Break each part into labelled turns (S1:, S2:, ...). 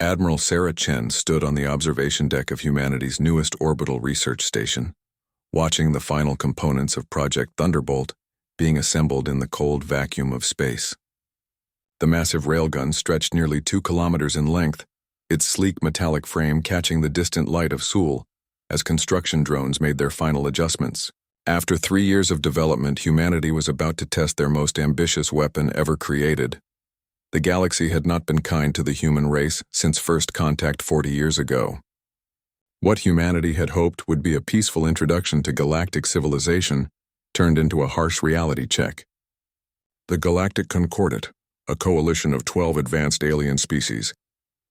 S1: Admiral Sarah Chen stood on the observation deck of humanity's newest orbital research station, watching the final components of Project Thunderbolt being assembled in the cold vacuum of space. The massive railgun stretched nearly 2 kilometers in length, its sleek metallic frame catching the distant light of Seoul as construction drones made their final adjustments. After 3 years of development, humanity was about to test their most ambitious weapon ever created. The galaxy had not been kind to the human race since first contact 40 years ago. What humanity had hoped would be a peaceful introduction to galactic civilization turned into a harsh reality check. The Galactic Concordat, a coalition of 12 advanced alien species,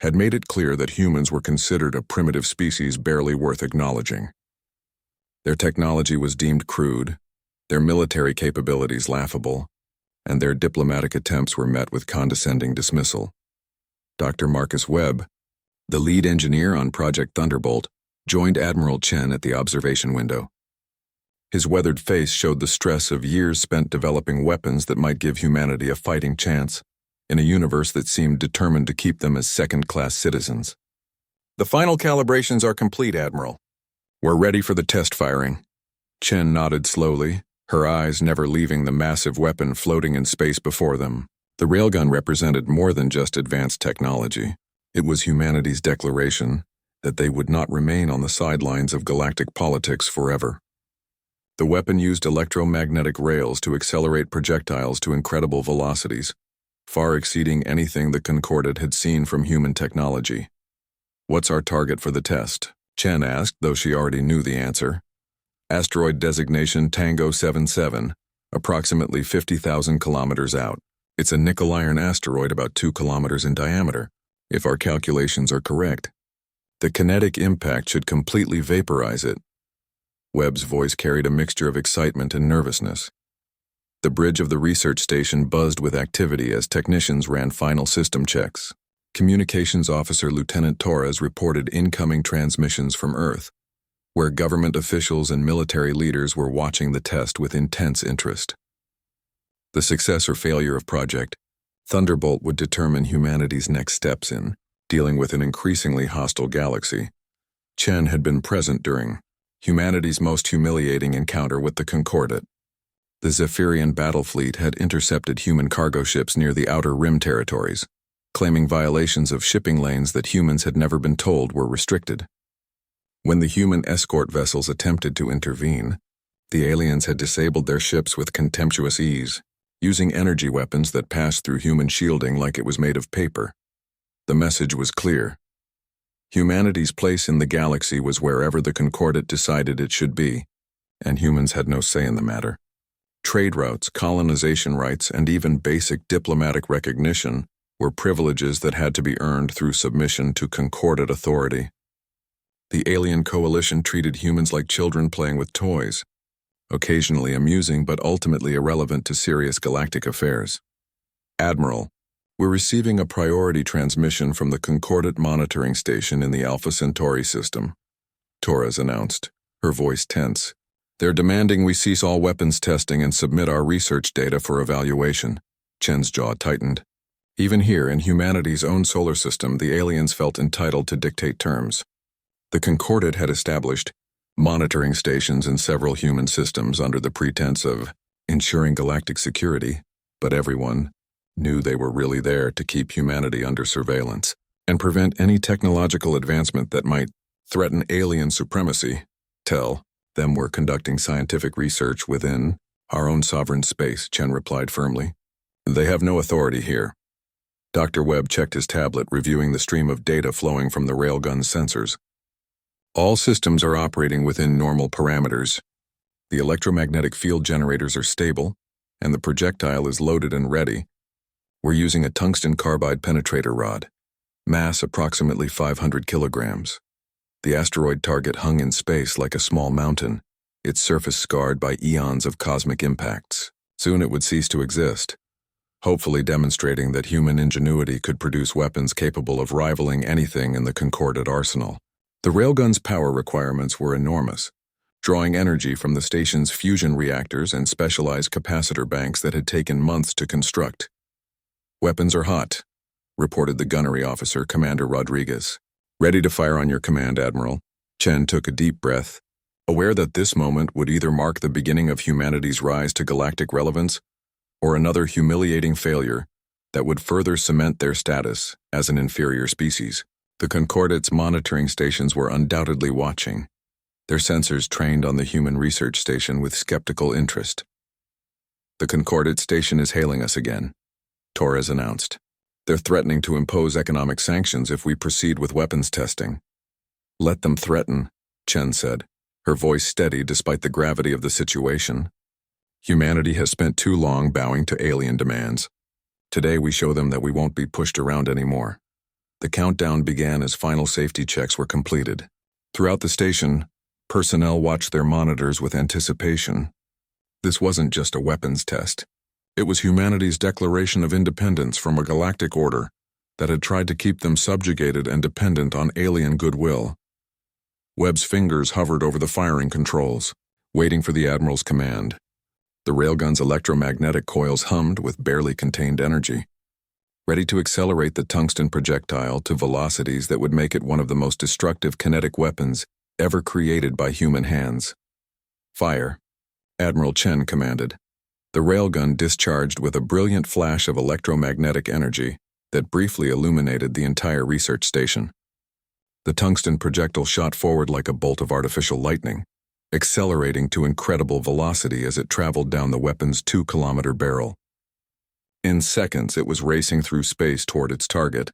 S1: had made it clear that humans were considered a primitive species barely worth acknowledging. Their technology was deemed crude, their military capabilities laughable, and their diplomatic attempts were met with condescending dismissal. Dr. Marcus Webb, the lead engineer on Project Thunderbolt, joined Admiral Chen at the observation window. His weathered face showed the stress of years spent developing weapons that might give humanity a fighting chance in a universe that seemed determined to keep them as second-class citizens. "The final calibrations are complete, Admiral. We're ready for the test firing." Chen nodded slowly, her eyes never leaving the massive weapon floating in space before them. The railgun represented more than just advanced technology. It was humanity's declaration that they would not remain on the sidelines of galactic politics forever. The weapon used electromagnetic rails to accelerate projectiles to incredible velocities, far exceeding anything the Concordat had seen from human technology. "What's our target for the test?" Chen asked, though she already knew the answer. "Asteroid designation Tango 77, approximately 50,000 kilometers out. It's a nickel-iron asteroid about 2 kilometers in diameter, if our calculations are correct. The kinetic impact should completely vaporize it." Webb's voice carried a mixture of excitement and nervousness. The bridge of the research station buzzed with activity as technicians ran final system checks. Communications Officer Lieutenant Torres reported incoming transmissions from Earth, where government officials and military leaders were watching the test with intense interest. The success or failure of Project Thunderbolt would determine humanity's next steps in dealing with an increasingly hostile galaxy. Chen had been present during humanity's most humiliating encounter with the Concordat. The Zephyrian battle fleet had intercepted human cargo ships near the Outer Rim territories, claiming violations of shipping lanes that humans had never been told were restricted. When the human escort vessels attempted to intervene, the aliens had disabled their ships with contemptuous ease, using energy weapons that passed through human shielding like it was made of paper. The message was clear. Humanity's place in the galaxy was wherever the Concordat decided it should be, and humans had no say in the matter. Trade routes, colonization rights, and even basic diplomatic recognition were privileges that had to be earned through submission to Concordat authority. The alien coalition treated humans like children playing with toys, occasionally amusing but ultimately irrelevant to serious galactic affairs. "Admiral, we're receiving a priority transmission from the Concordat monitoring station in the Alpha Centauri system," Torres announced, her voice tense. "They're demanding we cease all weapons testing and submit our research data for evaluation." Chen's jaw tightened. Even here, in humanity's own solar system, the aliens felt entitled to dictate terms. The Concordat had established monitoring stations in several human systems under the pretense of ensuring galactic security, but everyone knew they were really there to keep humanity under surveillance and prevent any technological advancement that might threaten alien supremacy. "Tell them we're conducting scientific research within our own sovereign space," Chen replied firmly. "They have no authority here." Dr. Webb checked his tablet, reviewing the stream of data flowing from the railgun's sensors. "All systems are operating within normal parameters. The electromagnetic field generators are stable, and the projectile is loaded and ready. We're using a tungsten carbide penetrator rod, mass approximately 500 kilograms. The asteroid target hung in space like a small mountain, its surface scarred by eons of cosmic impacts. Soon it would cease to exist, hopefully demonstrating that human ingenuity could produce weapons capable of rivaling anything in the Concordat arsenal. The railgun's power requirements were enormous, drawing energy from the station's fusion reactors and specialized capacitor banks that had taken months to construct. "Weapons are hot. reported the gunnery officer, Commander Rodriguez. Ready to fire on your command, Admiral. Chen took a deep breath, aware that this moment would either mark the beginning of humanity's rise to galactic relevance or another humiliating failure that would further cement their status as an inferior species. The Concordate's monitoring stations were undoubtedly watching, their sensors trained on the human research station with skeptical interest. The Concordate station is hailing us again, Torres announced. They're threatening to impose economic sanctions if we proceed with weapons testing. Let them threaten, Chen said, her voice steady despite the gravity of the situation. Humanity has spent too long bowing to alien demands. Today we show them that we won't be pushed around anymore. The countdown began as final safety checks were completed. Throughout the station, personnel watched their monitors with anticipation. This wasn't just a weapons test. It was humanity's declaration of independence from a galactic order that had tried to keep them subjugated and dependent on alien goodwill. Webb's fingers hovered over the firing controls, waiting for the Admiral's command. The railgun's electromagnetic coils hummed with barely contained energy, ready to accelerate the tungsten projectile to velocities that would make it one of the most destructive kinetic weapons ever created by human hands. Fire, Admiral Chen commanded. The railgun discharged with a brilliant flash of electromagnetic energy that briefly illuminated the entire research station. The tungsten projectile shot forward like a bolt of artificial lightning, accelerating to incredible velocity as it traveled down the weapon's 2-kilometer barrel. In seconds, it was racing through space toward its target,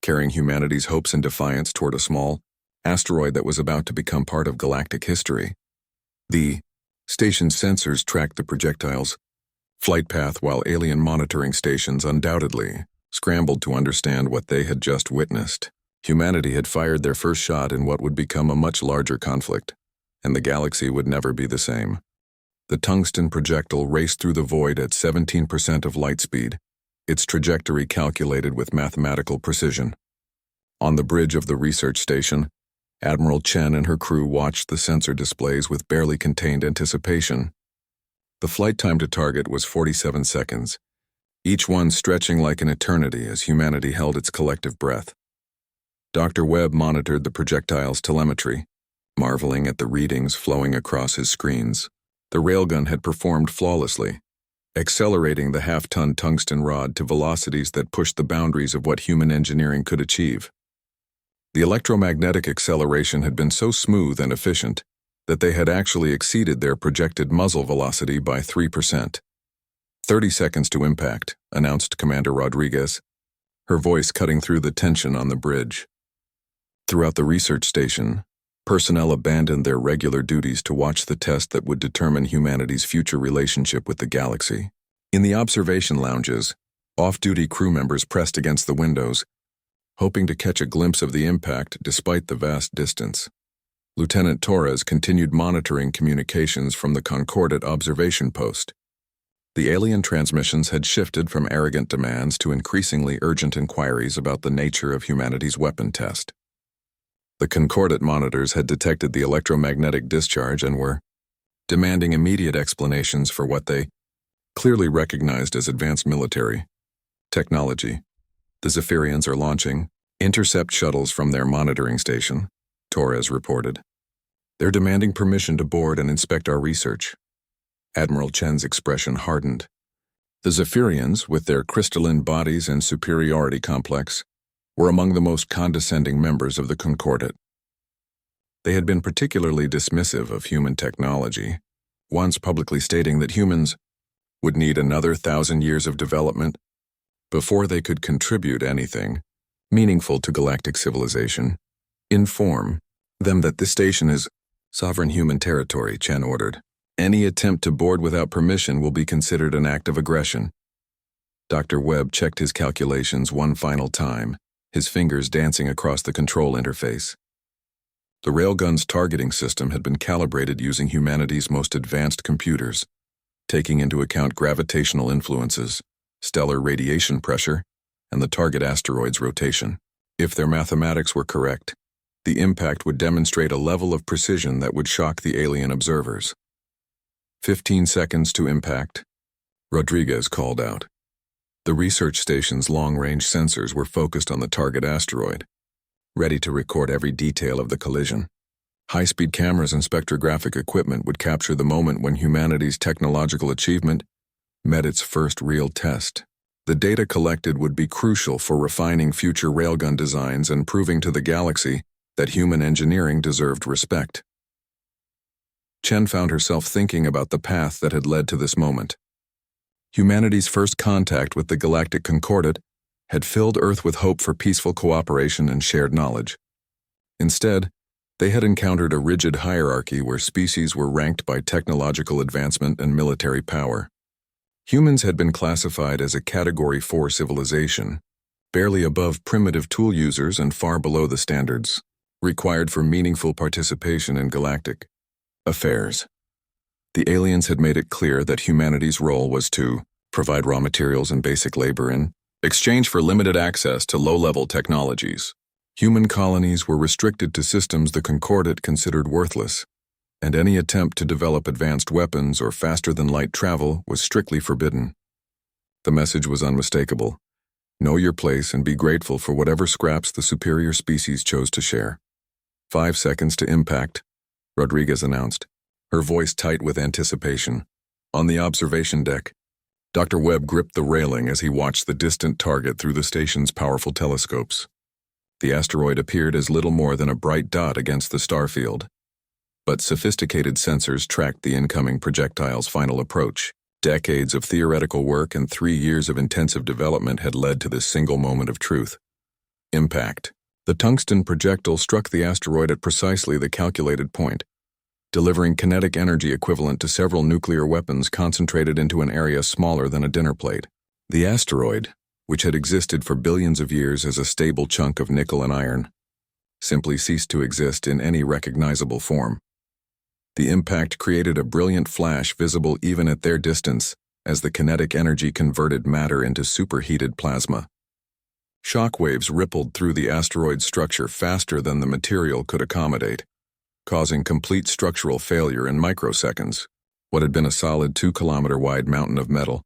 S1: carrying humanity's hopes and defiance toward a small asteroid that was about to become part of galactic history. The station's sensors tracked the projectile's flight path while alien monitoring stations undoubtedly scrambled to understand what they had just witnessed. Humanity had fired their first shot in what would become a much larger conflict, and the galaxy would never be the same. The tungsten projectile raced through the void at 17% of light speed, its trajectory calculated with mathematical precision. On the bridge of the research station, Admiral Chen and her crew watched the sensor displays with barely contained anticipation. The flight time to target was 47 seconds, each one stretching like an eternity as humanity held its collective breath. Dr. Webb monitored the projectile's telemetry, marveling at the readings flowing across his screens. The railgun had performed flawlessly, accelerating the half-ton tungsten rod to velocities that pushed the boundaries of what human engineering could achieve. The electromagnetic acceleration had been so smooth and efficient that they had actually exceeded their projected muzzle velocity by 3%. 30 seconds to impact, announced Commander Rodriguez, her voice cutting through the tension on the bridge. Throughout the research station, personnel abandoned their regular duties to watch the test that would determine humanity's future relationship with the galaxy. In the observation lounges, off-duty crew members pressed against the windows, hoping to catch a glimpse of the impact despite the vast distance. Lieutenant Torres continued monitoring communications from the Concordate observation post. The alien transmissions had shifted from arrogant demands to increasingly urgent inquiries about the nature of humanity's weapon test. The Concordate monitors had detected the electromagnetic discharge and were demanding immediate explanations for what they clearly recognized as advanced military technology. The Zephyrians are launching intercept shuttles from their monitoring station, Torres reported. They're demanding permission to board and inspect our research. Admiral Chen's expression hardened. The Zephyrians, with their crystalline bodies and superiority complex, were among the most condescending members of the Concordate. They had been particularly dismissive of human technology, once publicly stating that humans would need another 1,000 years of development before they could contribute anything meaningful to galactic civilization. Inform them that this station is sovereign human territory, Chen ordered. Any attempt to board without permission will be considered an act of aggression. Dr. Webb checked his calculations one final time, his fingers dancing across the control interface. The railgun's targeting system had been calibrated using humanity's most advanced computers, taking into account gravitational influences, stellar radiation pressure, and the target asteroid's rotation. If their mathematics were correct, the impact would demonstrate a level of precision that would shock the alien observers. 15 seconds to impact, Rodriguez called out. The research station's long-range sensors were focused on the target asteroid, ready to record every detail of the collision. High-speed cameras and spectrographic equipment would capture the moment when humanity's technological achievement met its first real test. The data collected would be crucial for refining future railgun designs and proving to the galaxy that human engineering deserved respect. Chen found herself thinking about the path that had led to this moment. Humanity's first contact with the Galactic Concordate had filled Earth with hope for peaceful cooperation and shared knowledge. Instead, they had encountered a rigid hierarchy where species were ranked by technological advancement and military power. Humans had been classified as a Category 4 civilization, barely above primitive tool users and far below the standards required for meaningful participation in galactic affairs. The aliens had made it clear that humanity's role was to provide raw materials and basic labor in exchange for limited access to low-level technologies. Human colonies were restricted to systems the Concordate considered worthless, and any attempt to develop advanced weapons or faster-than-light travel was strictly forbidden. The message was unmistakable. Know your place and be grateful for whatever scraps the superior species chose to share. 5 seconds to impact, Rodriguez announced, her voice tight with anticipation. On the observation deck, Dr. Webb gripped the railing as he watched the distant target through the station's powerful telescopes. The asteroid appeared as little more than a bright dot against the starfield, but sophisticated sensors tracked the incoming projectile's final approach. Decades of theoretical work and 3 years of intensive development had led to this single moment of truth. Impact. The tungsten projectile struck the asteroid at precisely the calculated point, delivering kinetic energy equivalent to several nuclear weapons concentrated into an area smaller than a dinner plate. The asteroid, which had existed for billions of years as a stable chunk of nickel and iron, simply ceased to exist in any recognizable form. The impact created a brilliant flash visible even at their distance as the kinetic energy converted matter into superheated plasma. Shock waves rippled through the asteroid's structure faster than the material could accommodate, causing complete structural failure in microseconds. What had been a solid 2-kilometer-wide mountain of metal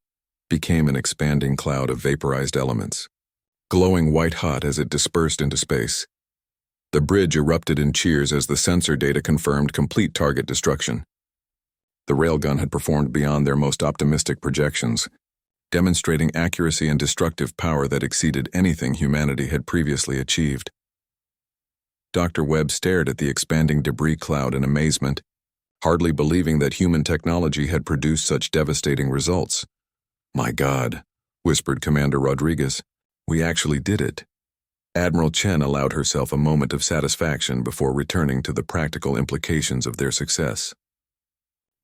S1: became an expanding cloud of vaporized elements, glowing white-hot as it dispersed into space. The bridge erupted in cheers as the sensor data confirmed complete target destruction. The railgun had performed beyond their most optimistic projections, demonstrating accuracy and destructive power that exceeded anything humanity had previously achieved. Dr. Webb stared at the expanding debris cloud in amazement, hardly believing that human technology had produced such devastating results. "My God," whispered Commander Rodriguez, "we actually did it." Admiral Chen allowed herself a moment of satisfaction before returning to the practical implications of their success.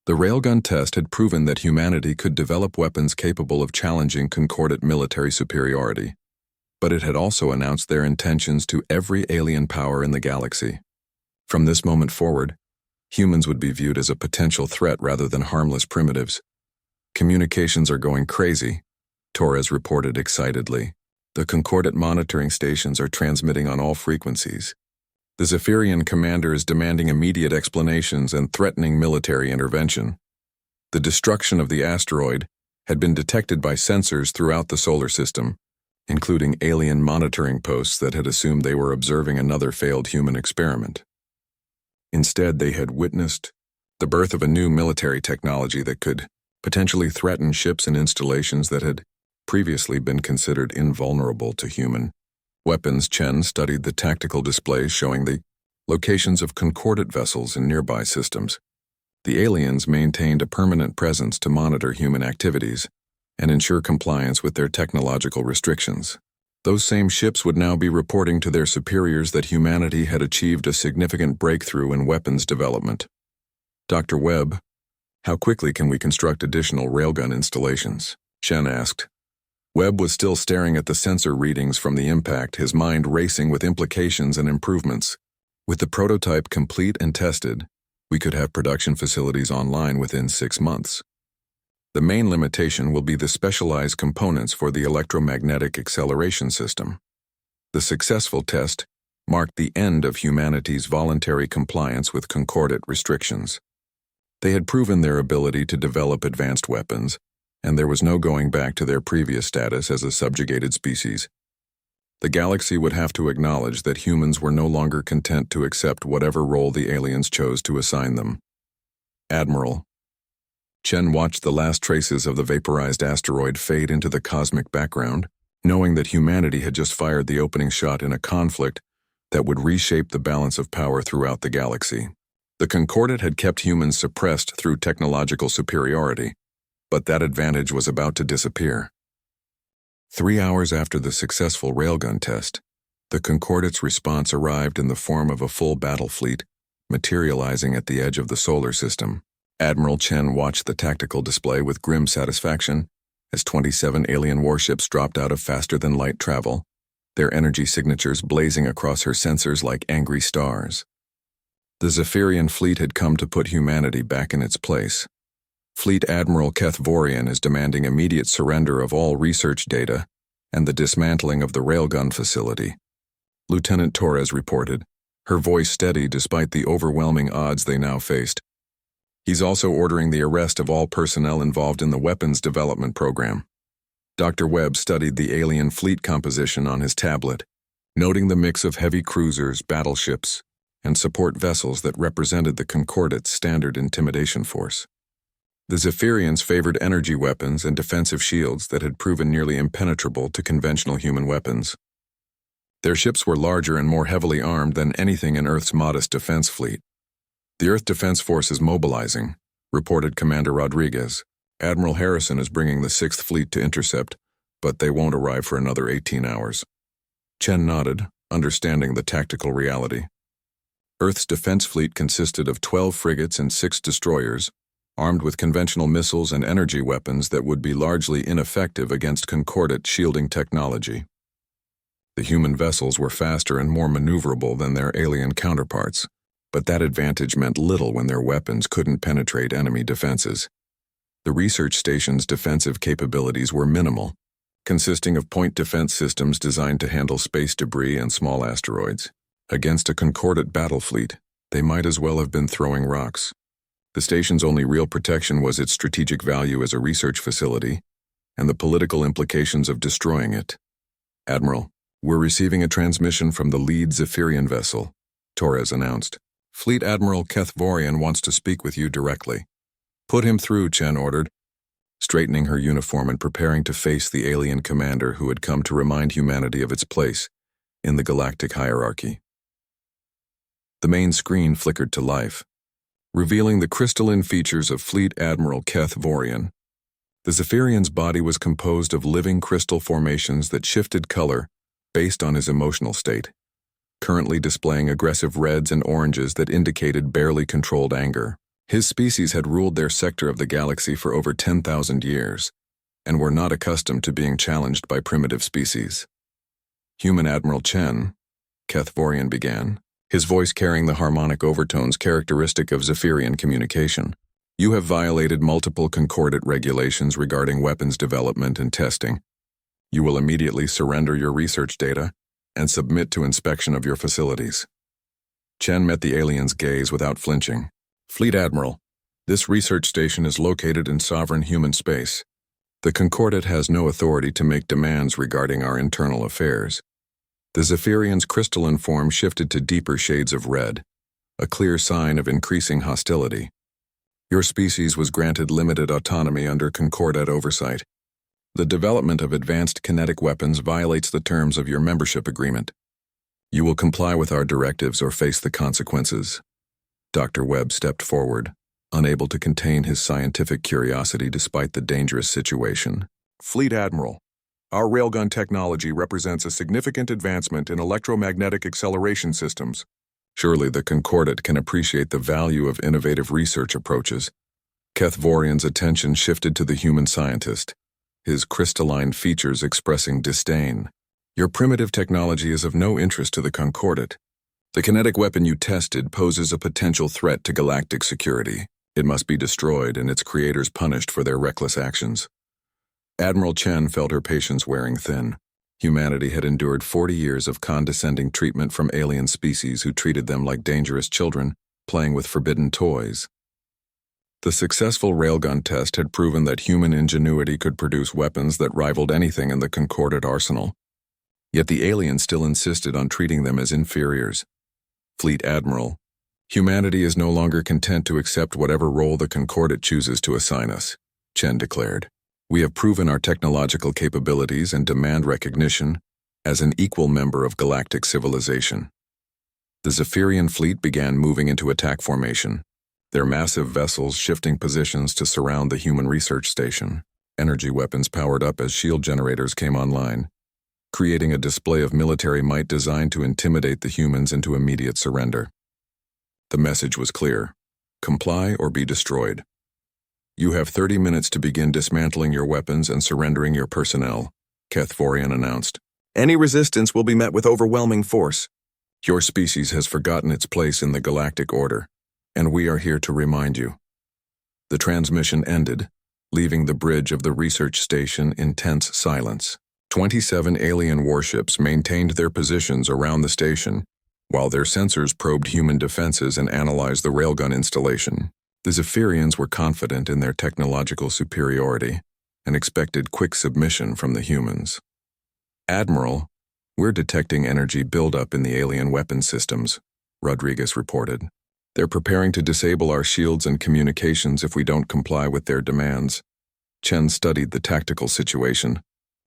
S1: The railgun test had proven that humanity could develop weapons capable of challenging Concordate military superiority, but it had also announced their intentions to every alien power in the galaxy. From this moment forward, humans would be viewed as a potential threat rather than harmless primitives. "Communications are going crazy," Torres reported excitedly. "The Concordate monitoring stations are transmitting on all frequencies. The Zephyrian commander is demanding immediate explanations and threatening military intervention. The destruction of the asteroid had been detected by sensors throughout the solar system, including alien monitoring posts that had assumed they were observing another failed human experiment. Instead, they had witnessed the birth of a new military technology that could potentially threaten ships and installations that had previously been considered invulnerable to human weapons. Chen studied the tactical displays showing the locations of Concordate vessels in nearby systems. The aliens maintained a permanent presence to monitor human activities and ensure compliance with their technological restrictions. Those same ships would now be reporting to their superiors that humanity had achieved a significant breakthrough in weapons development. "Dr. Webb, how quickly can we construct additional railgun installations?" Chen asked. Webb was still staring at the sensor readings from the impact, his mind racing with implications and improvements. "With the prototype complete and tested, we could have production facilities online within 6 months. The main limitation will be the specialized components for the electromagnetic acceleration system." The successful test marked the end of humanity's voluntary compliance with Concordate restrictions. They had proven their ability to develop advanced weapons, and there was no going back to their previous status as a subjugated species. The galaxy would have to acknowledge that humans were no longer content to accept whatever role the aliens chose to assign them. Admiral. Chen watched the last traces of the vaporized asteroid fade into the cosmic background, knowing that humanity had just fired the opening shot in a conflict that would reshape the balance of power throughout the galaxy. The Concordat had kept humans suppressed through technological superiority, but that advantage was about to disappear. 3 hours after the successful railgun test, the Concordat's response arrived in the form of a full battle fleet, materializing at the edge of the solar system. Admiral Chen watched the tactical display with grim satisfaction as 27 alien warships dropped out of faster-than-light travel, their energy signatures blazing across her sensors like angry stars. The Zephyrian fleet had come to put humanity back in its place. Fleet Admiral Kethvorian is demanding immediate surrender of all research data and the dismantling of the railgun facility, Lieutenant Torres reported, her voice steady despite the overwhelming odds they now faced. He's also ordering the arrest of all personnel involved in the weapons development program. Dr. Webb studied the alien fleet composition on his tablet, noting the mix of heavy cruisers, battleships, and support vessels that represented the Concordat's standard intimidation force. The Zephyrians favored energy weapons and defensive shields that had proven nearly impenetrable to conventional human weapons. Their ships were larger and more heavily armed than anything in Earth's modest defense fleet. The Earth Defense Force is mobilizing, reported Commander Rodriguez. Admiral Harrison is bringing the 6th Fleet to intercept, but they won't arrive for another 18 hours. Chen nodded, understanding the tactical reality. Earth's defense fleet consisted of 12 frigates and 6 destroyers, armed with conventional missiles and energy weapons that would be largely ineffective against Concordat shielding technology. The human vessels were faster and more maneuverable than their alien counterparts, but that advantage meant little when their weapons couldn't penetrate enemy defenses. The research station's defensive capabilities were minimal, consisting of point defense systems designed to handle space debris and small asteroids. Against a Concordat battle fleet, they might as well have been throwing rocks. The station's only real protection was its strategic value as a research facility and the political implications of destroying it. Admiral, we're receiving a transmission from the lead Zephyrian vessel, Torres announced. Fleet Admiral Kethvorian wants to speak with you directly. Put him through, Chen ordered, straightening her uniform and preparing to face the alien commander who had come to remind humanity of its place in the galactic hierarchy. The main screen flickered to life, revealing the crystalline features of Fleet Admiral Kethvorian. The Zephyrian's body was composed of living crystal formations that shifted color based on his emotional state, currently displaying aggressive reds and oranges that indicated barely controlled anger. His species had ruled their sector of the galaxy for over 10,000 years, and were not accustomed to being challenged by primitive species. Human Admiral Chen, Kethvorian began, his voice carrying the harmonic overtones characteristic of Zephyrian communication. You have violated multiple Concordat regulations regarding weapons development and testing. You will immediately surrender your research data and submit to inspection of your facilities. Chen met the alien's gaze without flinching. Fleet Admiral, this research station is located in sovereign human space. The Concordat has no authority to make demands regarding our internal affairs. The Zephyrian's crystalline form shifted to deeper shades of red, a clear sign of increasing hostility. Your species was granted limited autonomy under Concordat oversight. The development of advanced kinetic weapons violates the terms of your membership agreement. You will comply with our directives or face the consequences. Dr. Webb stepped forward, unable to contain his scientific curiosity despite the dangerous situation. Fleet Admiral, our railgun technology represents a significant advancement in electromagnetic acceleration systems. Surely the Concordat can appreciate the value of innovative research approaches. Kethvorian's attention shifted to the human scientist, his crystalline features expressing disdain. Your primitive technology is of no interest to the Concordat. The kinetic weapon you tested poses a potential threat to galactic security. It must be destroyed and its creators punished for their reckless actions. Admiral Chen felt her patience wearing thin. Humanity had endured 40 years of condescending treatment from alien species who treated them like dangerous children, playing with forbidden toys. The successful railgun test had proven that human ingenuity could produce weapons that rivaled anything in the Concordat arsenal. Yet the aliens still insisted on treating them as inferiors. Fleet Admiral, humanity is no longer content to accept whatever role the Concordat chooses to assign us, Chen declared. We have proven our technological capabilities and demand recognition as an equal member of galactic civilization. The Zephyrian fleet began moving into attack formation, their massive vessels shifting positions to surround the human research station. Energy weapons powered up as shield generators came online, creating a display of military might designed to intimidate the humans into immediate surrender. The message was clear: comply or be destroyed. You have 30 minutes to begin dismantling your weapons and surrendering your personnel, HFY announced. Any resistance will be met with overwhelming force. Your species has forgotten its place in the galactic order, and we are here to remind you. The transmission ended, leaving the bridge of the research station in tense silence. 27 alien warships maintained their positions around the station, while their sensors probed human defenses and analyzed the railgun installation. The Zephyrians were confident in their technological superiority and expected quick submission from the humans. Admiral, we're detecting energy buildup in the alien weapon systems, Rodriguez reported. They're preparing to disable our shields and communications if we don't comply with their demands. Chen studied the tactical situation,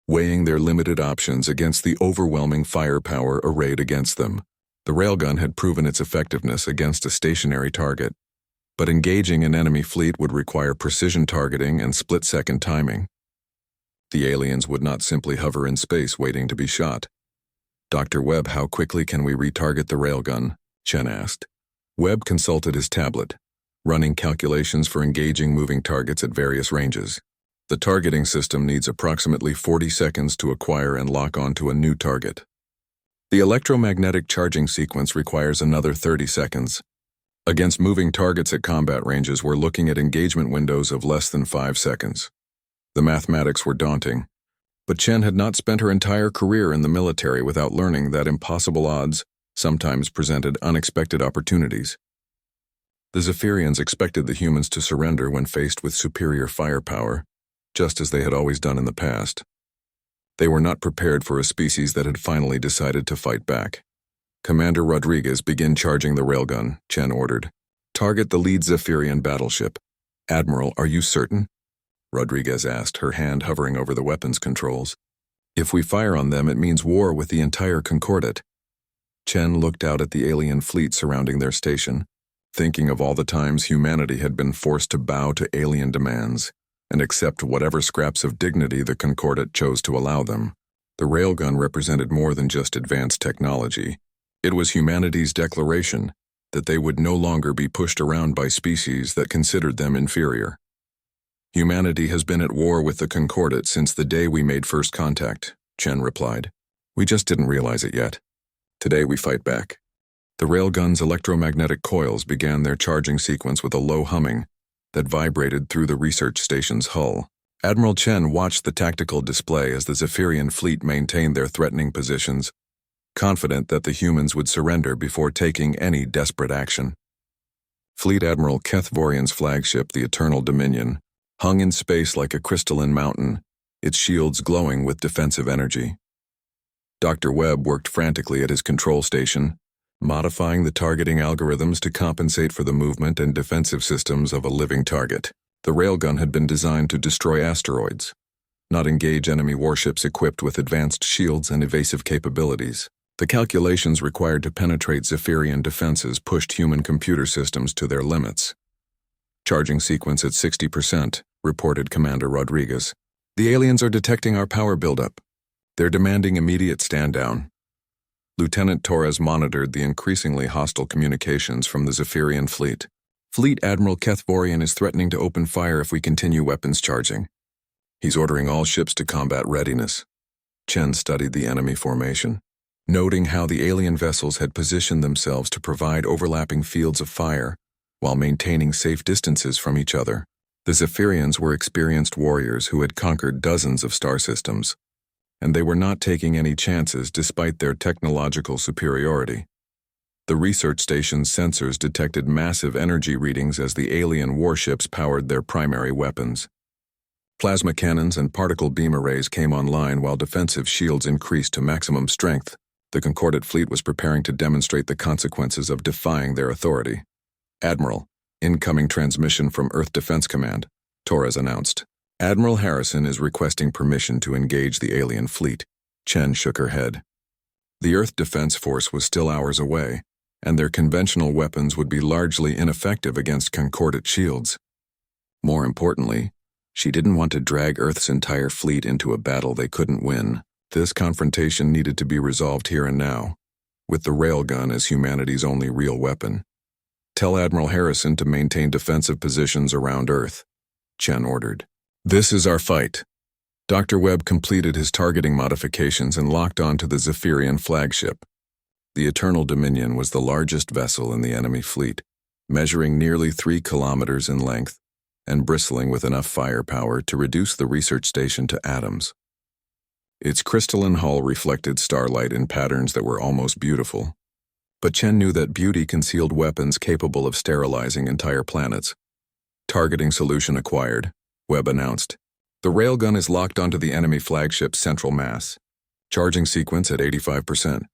S1: weighing their limited options against the overwhelming firepower arrayed against them. The railgun had proven its effectiveness against a stationary target, but engaging an enemy fleet would require precision targeting and split-second timing. The aliens would not simply hover in space waiting to be shot. Dr. Webb, how quickly can we retarget the railgun? Chen asked. Webb consulted his tablet, running calculations for engaging moving targets at various ranges. The targeting system needs approximately 40 seconds to acquire and lock onto a new target. The electromagnetic charging sequence requires another 30 seconds. Against moving targets at combat ranges, we're looking at engagement windows of less than 5 seconds. The mathematics were daunting, but Chen had not spent her entire career in the military without learning that impossible odds sometimes presented unexpected opportunities. The Zephyrians expected the humans to surrender when faced with superior firepower, just as they had always done in the past. They were not prepared for a species that had finally decided to fight back. Commander Rodriguez, begin charging the railgun, Chen ordered. Target the lead Zephyrian battleship. Admiral, are you certain? Rodriguez asked, her hand hovering over the weapons controls. If we fire on them, it means war with the entire Concordat. Chen looked out at the alien fleet surrounding their station, thinking of all the times humanity had been forced to bow to alien demands and accept whatever scraps of dignity the Concordat chose to allow them. The railgun represented more than just advanced technology. It was humanity's declaration that they would no longer be pushed around by species that considered them inferior. Humanity has been at war with the Concordat since the day we made first contact, Chen replied. We just didn't realize it yet. Today we fight back. The railgun's electromagnetic coils began their charging sequence with a low humming that vibrated through the research station's hull. Admiral Chen watched the tactical display as the Zephyrian fleet maintained their threatening positions, confident that the humans would surrender before taking any desperate action. Fleet Admiral HFY's flagship, the Eternal Dominion, hung in space like a crystalline mountain, its shields glowing with defensive energy. Dr. Webb worked frantically at his control station, modifying the targeting algorithms to compensate for the movement and defensive systems of a living target. The railgun had been designed to destroy asteroids, not engage enemy warships equipped with advanced shields and evasive capabilities. The calculations required to penetrate Zephyrian defenses pushed human computer systems to their limits. Charging sequence at 60%, reported Commander Rodriguez. The aliens are detecting our power buildup. They're demanding immediate stand-down. Lieutenant Torres monitored the increasingly hostile communications from the Zephyrian fleet. Fleet Admiral HFY is threatening to open fire if we continue weapons charging. He's ordering all ships to combat readiness. Chen studied the enemy formation, noting how the alien vessels had positioned themselves to provide overlapping fields of fire while maintaining safe distances from each other. The Zephyrians were experienced warriors who had conquered dozens of star systems, and they were not taking any chances despite their technological superiority. The research station's sensors detected massive energy readings as the alien warships powered their primary weapons. Plasma cannons and particle beam arrays came online while defensive shields increased to maximum strength. The Concordate fleet was preparing to demonstrate the consequences of defying their authority. "Admiral, incoming transmission from Earth Defense Command," Torres announced. "Admiral Harrison is requesting permission to engage the alien fleet." Chen shook her head. The Earth Defense Force was still hours away, and their conventional weapons would be largely ineffective against Concordate shields. More importantly, she didn't want to drag Earth's entire fleet into a battle they couldn't win. This confrontation needed to be resolved here and now, with the railgun as humanity's only real weapon. "Tell Admiral Harrison to maintain defensive positions around Earth," Chen ordered. "This is our fight." Dr. Webb completed his targeting modifications and locked onto the Zephyrian flagship. The Eternal Dominion was the largest vessel in the enemy fleet, measuring nearly 3 kilometers in length and bristling with enough firepower to reduce the research station to atoms. Its crystalline hull reflected starlight in patterns that were almost beautiful. But Chen knew that beauty concealed weapons capable of sterilizing entire planets. "Targeting solution acquired," Webb announced. "The railgun is locked onto the enemy flagship's central mass. Charging sequence at 85%.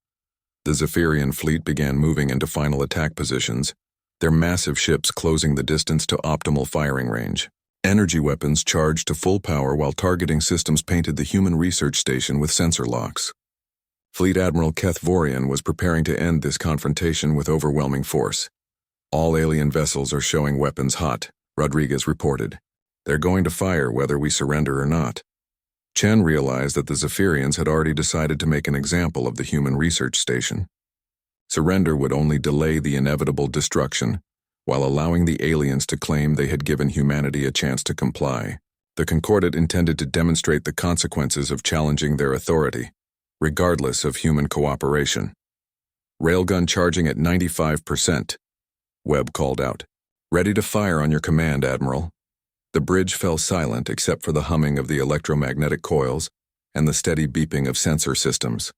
S1: The Zephyrian fleet began moving into final attack positions, their massive ships closing the distance to optimal firing range. Energy weapons charged to full power while targeting systems painted the human research station with sensor locks. Fleet Admiral Keth Vorian was preparing to end this confrontation with overwhelming force. "All alien vessels are showing weapons hot," Rodriguez reported. "They're going to fire whether we surrender or not." Chen realized that the Zephyrians had already decided to make an example of the human research station. Surrender would only delay the inevitable destruction, while allowing the aliens to claim they had given humanity a chance to comply. The Concordate intended to demonstrate the consequences of challenging their authority, regardless of human cooperation. "Railgun charging at 95%, Webb called out. "Ready to fire on your command, Admiral." The bridge fell silent except for the humming of the electromagnetic coils and the steady beeping of sensor systems.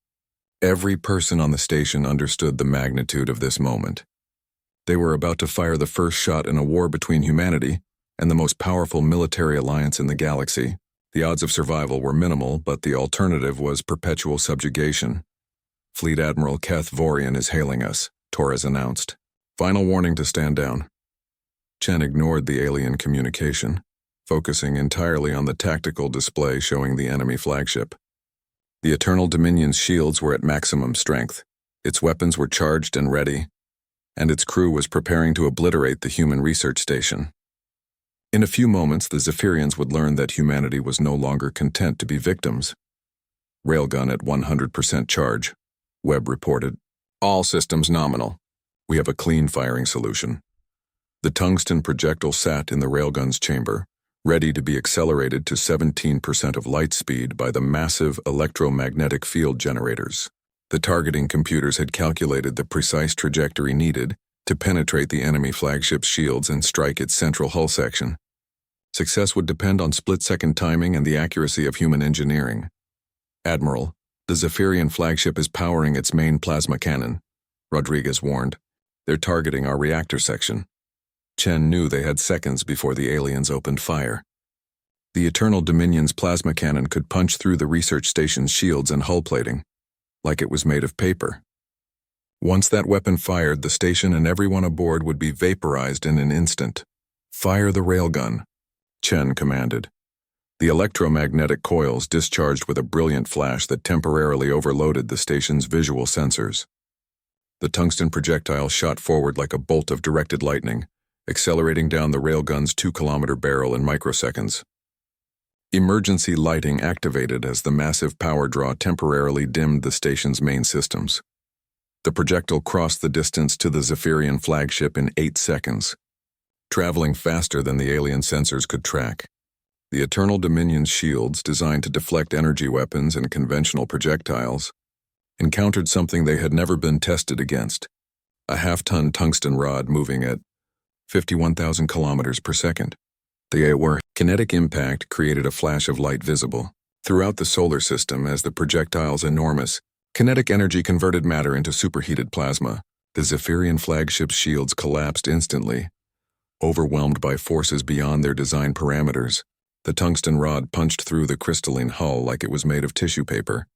S1: Every person on the station understood the magnitude of this moment. They were about to fire the first shot in a war between humanity and the most powerful military alliance in the galaxy. The odds of survival were minimal, but the alternative was perpetual subjugation. "Fleet Admiral Keth Vorian is hailing us," Torres announced. "Final warning to stand down." Chen ignored the alien communication, focusing entirely on the tactical display showing the enemy flagship. The Eternal Dominion's shields were at maximum strength. Its weapons were charged and ready, and its crew was preparing to obliterate the human research station. In a few moments, the Zephyrians would learn that humanity was no longer content to be victims. "Railgun at 100% charge," Webb reported. "All systems nominal. We have a clean firing solution." The tungsten projectile sat in the railgun's chamber, ready to be accelerated to 17% of light speed by the massive electromagnetic field generators. The targeting computers had calculated the precise trajectory needed to penetrate the enemy flagship's shields and strike its central hull section. Success would depend on split-second timing and the accuracy of human engineering. "Admiral, the Zephyrian flagship is powering its main plasma cannon," Rodriguez warned. "They're targeting our reactor section." Chen knew they had seconds before the aliens opened fire. The Eternal Dominion's plasma cannon could punch through the research station's shields and hull plating, like it was made of paper. Once that weapon fired, the station and everyone aboard would be vaporized in an instant. "Fire the railgun," Chen commanded. The electromagnetic coils discharged with a brilliant flash that temporarily overloaded the station's visual sensors. The tungsten projectile shot forward like a bolt of directed lightning, accelerating down the railgun's 2-kilometer barrel in microseconds. Emergency lighting activated as the massive power draw temporarily dimmed the station's main systems. The projectile crossed the distance to the Zephyrian flagship in 8 seconds, traveling faster than the alien sensors could track. The Eternal Dominion's shields, designed to deflect energy weapons and conventional projectiles, encountered something they had never been tested against: a half-ton tungsten rod moving at 51,000 kilometers per second. The kinetic impact created a flash of light visible throughout the solar system as the projectile's enormous kinetic energy converted matter into superheated plasma, The Zephyrian flagship's shields collapsed instantly, overwhelmed by forces beyond their design parameters. The tungsten rod punched through the crystalline hull like it was made of tissue paper,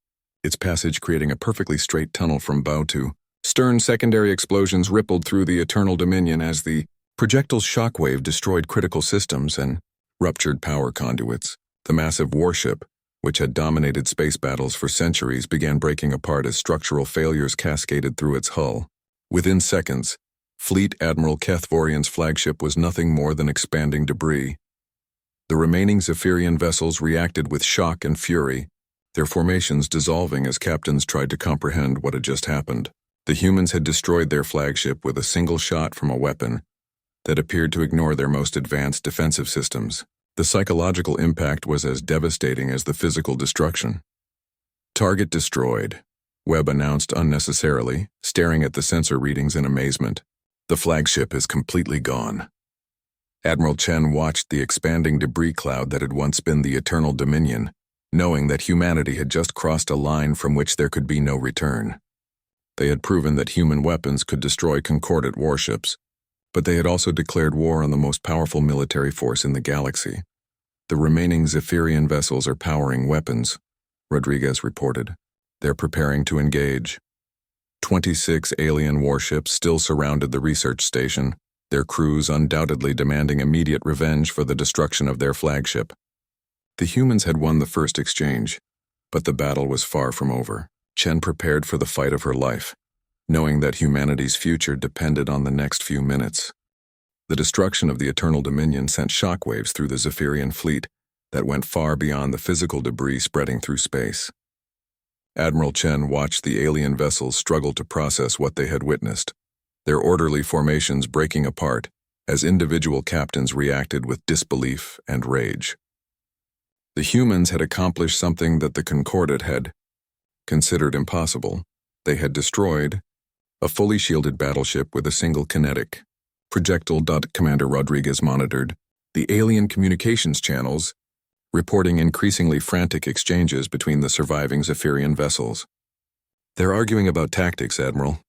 S1: its passage creating a perfectly straight tunnel from bow to stern. Secondary explosions rippled through the Eternal Dominion as the projectile's shockwave destroyed critical systems and ruptured power conduits. The massive warship, which had dominated space battles for centuries, began breaking apart as structural failures cascaded through its hull. Within seconds, Fleet Admiral Kethvorian's flagship was nothing more than expanding debris. The remaining Zephyrian vessels reacted with shock and fury, their formations dissolving as captains tried to comprehend what had just happened. The humans had destroyed their flagship with a single shot from a weapon that appeared to ignore their most advanced defensive systems. The psychological impact was as devastating as the physical destruction. "Target destroyed," Webb announced unnecessarily, staring at the sensor readings in amazement. "The flagship is completely gone." Admiral Chen watched the expanding debris cloud that had once been the Eternal Dominion, knowing that humanity had just crossed a line from which there could be no return. They had proven that human weapons could destroy concordant warships, but they had also declared war on the most powerful military force in the galaxy. "The remaining Zephyrian vessels are powering weapons," Rodriguez reported. "They're preparing to engage." 26 alien warships still surrounded the research station, their crews undoubtedly demanding immediate revenge for the destruction of their flagship. The humans had won the first exchange, but the battle was far from over. Chen prepared for the fight of her life, knowing that humanity's future depended on the next few minutes. The destruction of the Eternal Dominion sent shockwaves through the Zephyrian fleet that went far beyond the physical debris spreading through space. Admiral Chen watched the alien vessels struggle to process what they had witnessed, their orderly formations breaking apart as individual captains reacted with disbelief and rage. The humans had accomplished something that the Concordat had considered impossible. They had destroyed a fully shielded battleship with a single kinetic projectile. Commander Rodriguez monitored the alien communications channels, reporting increasingly frantic exchanges between the surviving Zephyrian vessels. "They're arguing about tactics, Admiral.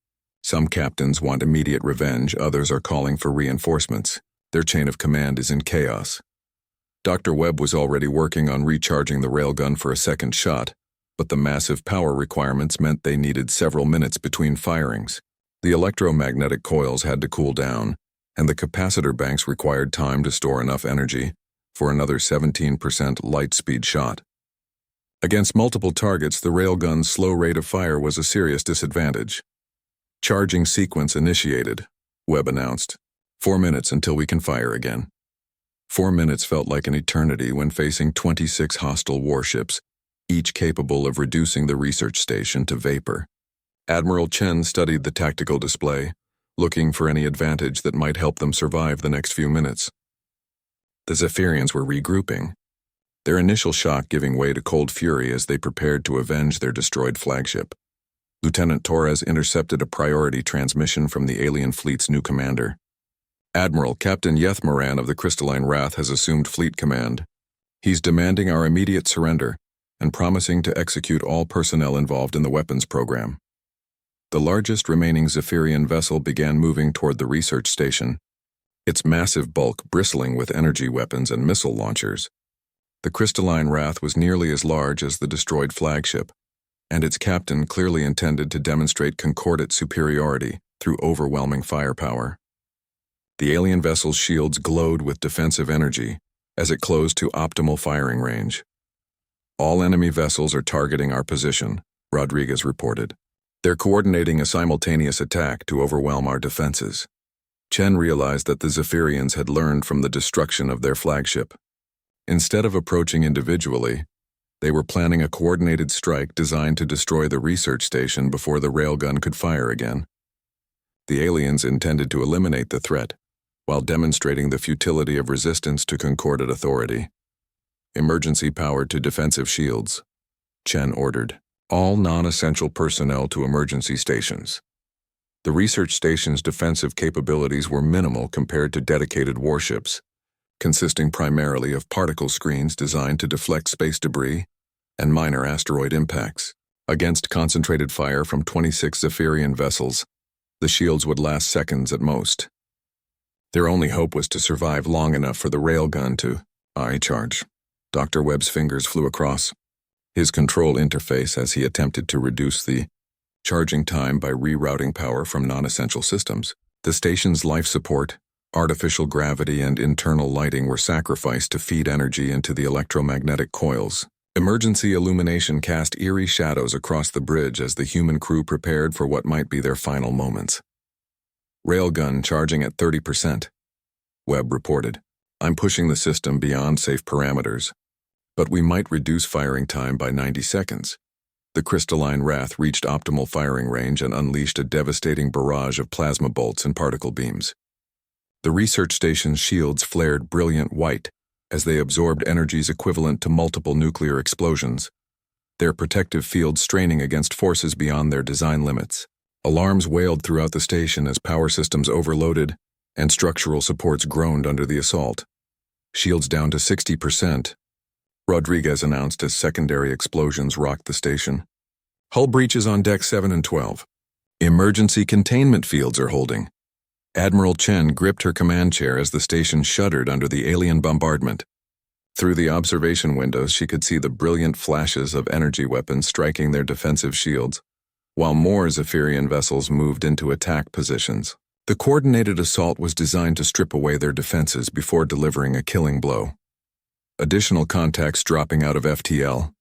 S1: Some captains want immediate revenge, others are calling for reinforcements. Their chain of command is in chaos." Dr. Webb was already working on recharging the railgun for a second shot, but the massive power requirements meant they needed several minutes between firings. The electromagnetic coils had to cool down, and the capacitor banks required time to store enough energy for another 17% light speed shot. Against multiple targets, the railgun's slow rate of fire was a serious disadvantage. "Charging sequence initiated," Webb announced. 4 minutes until we can fire again." 4 minutes felt like an eternity when facing 26 hostile warships, each capable of reducing the research station to vapor. Admiral Chen studied the tactical display, looking for any advantage that might help them survive the next few minutes. The Zephyrians were regrouping, their initial shock giving way to cold fury as they prepared to avenge their destroyed flagship. Lieutenant Torres intercepted a priority transmission from the alien fleet's new commander. "Admiral, Captain Yethmaran of the Crystalline Wrath has assumed fleet command. He's demanding our immediate surrender and promising to execute all personnel involved in the weapons program." The largest remaining Zephyrian vessel began moving toward the research station, its massive bulk bristling with energy weapons and missile launchers. The Crystalline Wrath was nearly as large as the destroyed flagship, and its captain clearly intended to demonstrate Concordat superiority through overwhelming firepower. The alien vessel's shields glowed with defensive energy as it closed to optimal firing range. "All enemy vessels are targeting our position," Rodriguez reported. "They're coordinating a simultaneous attack to overwhelm our defenses." Chen realized that the Zephyrians had learned from the destruction of their flagship. Instead of approaching individually, they were planning a coordinated strike designed to destroy the research station before the railgun could fire again. The aliens intended to eliminate the threat, while demonstrating the futility of resistance to Concordat authority. "Emergency power to defensive shields," Chen ordered. "All non-essential personnel to emergency stations." The research station's defensive capabilities were minimal compared to dedicated warships, consisting primarily of particle screens designed to deflect space debris and minor asteroid impacts. Against concentrated fire from 26 Zephyrian vessels, The shields would last seconds at most. Their only hope was to survive long enough for the railgun to charge. Dr. Webb's fingers flew across his control interface as he attempted to reduce the charging time by rerouting power from non-essential systems. The station's life support, artificial gravity, and internal lighting were sacrificed to feed energy into the electromagnetic coils. Emergency illumination cast eerie shadows across the bridge as the human crew prepared for what might be their final moments. Railgun charging at 30%. Webb reported. I'm pushing the system beyond safe parameters, but we might reduce firing time by 90 seconds. The crystalline wrath reached optimal firing range and unleashed a devastating barrage of plasma bolts and particle beams. The research station's shields flared brilliant white as they absorbed energies equivalent to multiple nuclear explosions, their protective fields straining against forces beyond their design limits. Alarms wailed throughout the station as power systems overloaded and structural supports groaned under the assault. Shields down to 60%, Rodriguez announced as secondary explosions rocked the station. Hull breaches on Deck 7 and 12. Emergency containment fields are holding. Admiral Chen gripped her command chair as the station shuddered under the alien bombardment. Through the observation windows, she could see the brilliant flashes of energy weapons striking their defensive shields, while more Zephyrian vessels moved into attack positions. The coordinated assault was designed to strip away their defenses before delivering a killing blow. Additional contacts dropping out of FTL,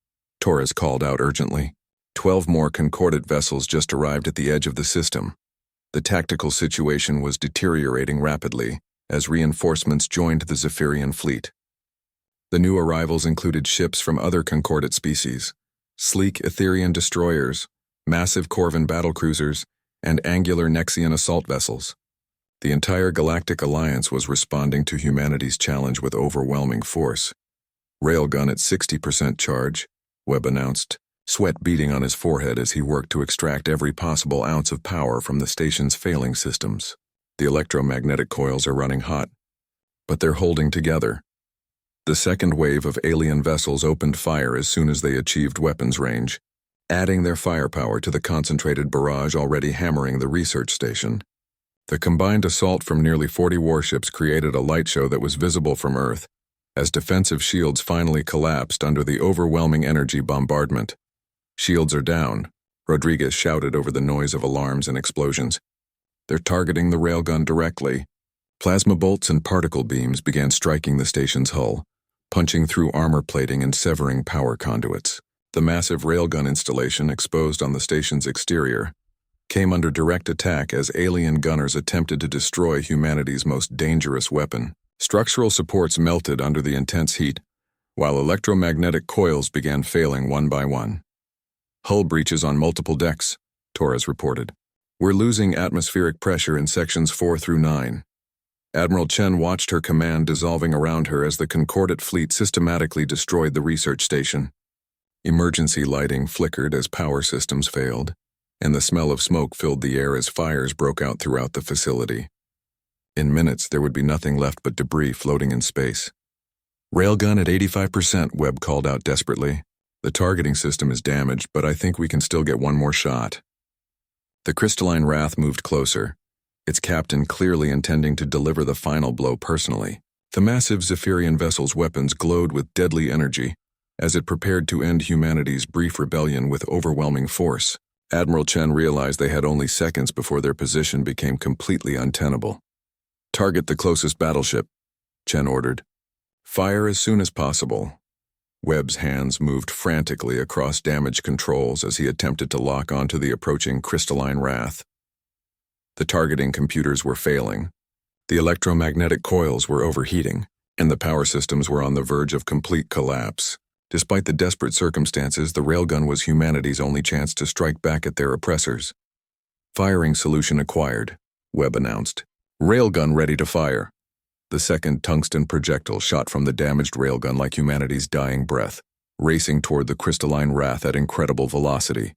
S1: Torres called out urgently. 12 more Concordant vessels just arrived at the edge of the system. The tactical situation was deteriorating rapidly as reinforcements joined the Zephyrian fleet. The new arrivals included ships from other Concordant species, sleek Etherian destroyers, massive Corvin battlecruisers, and angular Nexian assault vessels. The entire Galactic Alliance was responding to humanity's challenge with overwhelming force. Railgun at 60% charge, Webb announced, sweat beading on his forehead as he worked to extract every possible ounce of power from the station's failing systems. The electromagnetic coils are running hot, but they're holding together. The second wave of alien vessels opened fire as soon as they achieved weapons range, adding their firepower to the concentrated barrage already hammering the research station. The combined assault from nearly 40 warships created a light show that was visible from Earth, as defensive shields finally collapsed under the overwhelming energy bombardment. Shields are down, Rodriguez shouted over the noise of alarms and explosions. They're targeting the railgun directly. Plasma bolts and particle beams began striking the station's hull, punching through armor plating and severing power conduits. The massive railgun installation exposed on the station's exterior came under direct attack as alien gunners attempted to destroy humanity's most dangerous weapon. Structural supports melted under the intense heat, while electromagnetic coils began failing one by one. Hull breaches on multiple decks, Torres reported. We're losing atmospheric pressure in sections 4 through 9. Admiral Chen watched her command dissolving around her as the Concordant fleet systematically destroyed the research station. Emergency lighting flickered as power systems failed, and the smell of smoke filled the air as fires broke out throughout the facility. In minutes, there would be nothing left but debris floating in space. Railgun at 85%, Webb called out desperately. The targeting system is damaged, but I think we can still get one more shot. The crystalline wrath moved closer, its captain clearly intending to deliver the final blow personally. The massive Zephyrian vessel's weapons glowed with deadly energy as it prepared to end humanity's brief rebellion with overwhelming force. Admiral Chen realized they had only seconds before their position became completely untenable. Target the closest battleship, Chen ordered. Fire as soon as possible. Webb's hands moved frantically across damage controls as he attempted to lock onto the approaching crystalline wrath. The targeting computers were failing. The electromagnetic coils were overheating, and the power systems were on the verge of complete collapse. Despite the desperate circumstances, the railgun was humanity's only chance to strike back at their oppressors. Firing solution acquired, Webb announced. Railgun ready to fire. The second tungsten projectile shot from the damaged railgun like humanity's dying breath, racing toward the crystalline wrath at incredible velocity.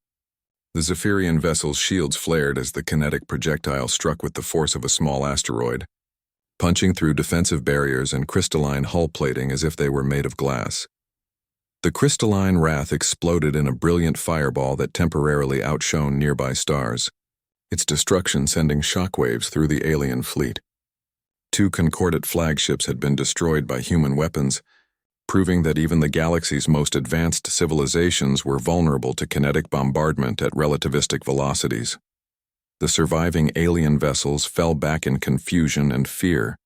S1: The Zephyrian vessel's shields flared as the kinetic projectile struck with the force of a small asteroid, punching through defensive barriers and crystalline hull plating as if they were made of glass. The crystalline wrath exploded in a brilliant fireball that temporarily outshone nearby stars. its destruction sending shockwaves through the alien fleet. 2 Concordat flagships had been destroyed by human weapons, proving that even the galaxy's most advanced civilizations were vulnerable to kinetic bombardment at relativistic velocities. The surviving alien vessels fell back in confusion and fear,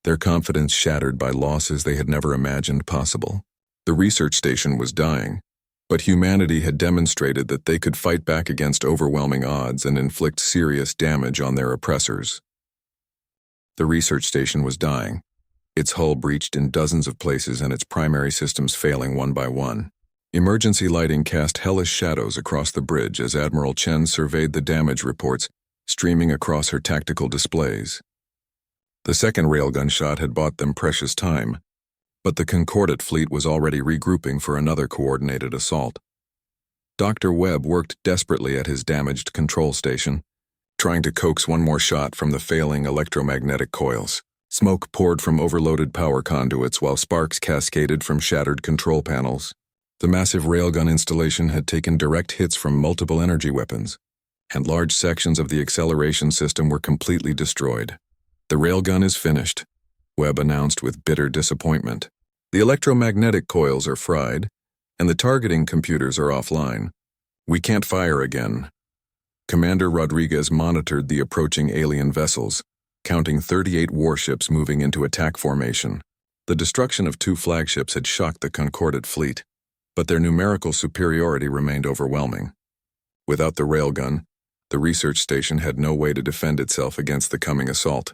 S1: their confidence shattered by losses they had never imagined possible. The research station was dying, but humanity had demonstrated that they could fight back against overwhelming odds and inflict serious damage on their oppressors. The research station was dying, its hull breached in dozens of places and its primary systems failing one by one. Emergency lighting cast hellish shadows across the bridge as Admiral Chen surveyed the damage reports streaming across her tactical displays. The second railgun shot had bought them precious time, but the Concordat fleet was already regrouping for another coordinated assault. Dr. Webb worked desperately at his damaged control station, trying to coax one more shot from the failing electromagnetic coils. Smoke poured from overloaded power conduits while sparks cascaded from shattered control panels. The massive railgun installation had taken direct hits from multiple energy weapons, and large sections of the acceleration system were completely destroyed. "The railgun is finished," Webb announced with bitter disappointment. "The electromagnetic coils are fried, and the targeting computers are offline. We can't fire again." Commander Rodriguez monitored the approaching alien vessels, counting 38 warships moving into attack formation. The destruction of 2 flagships had shocked the Concordat fleet, but their numerical superiority remained overwhelming. Without the railgun, the research station had no way to defend itself against the coming assault.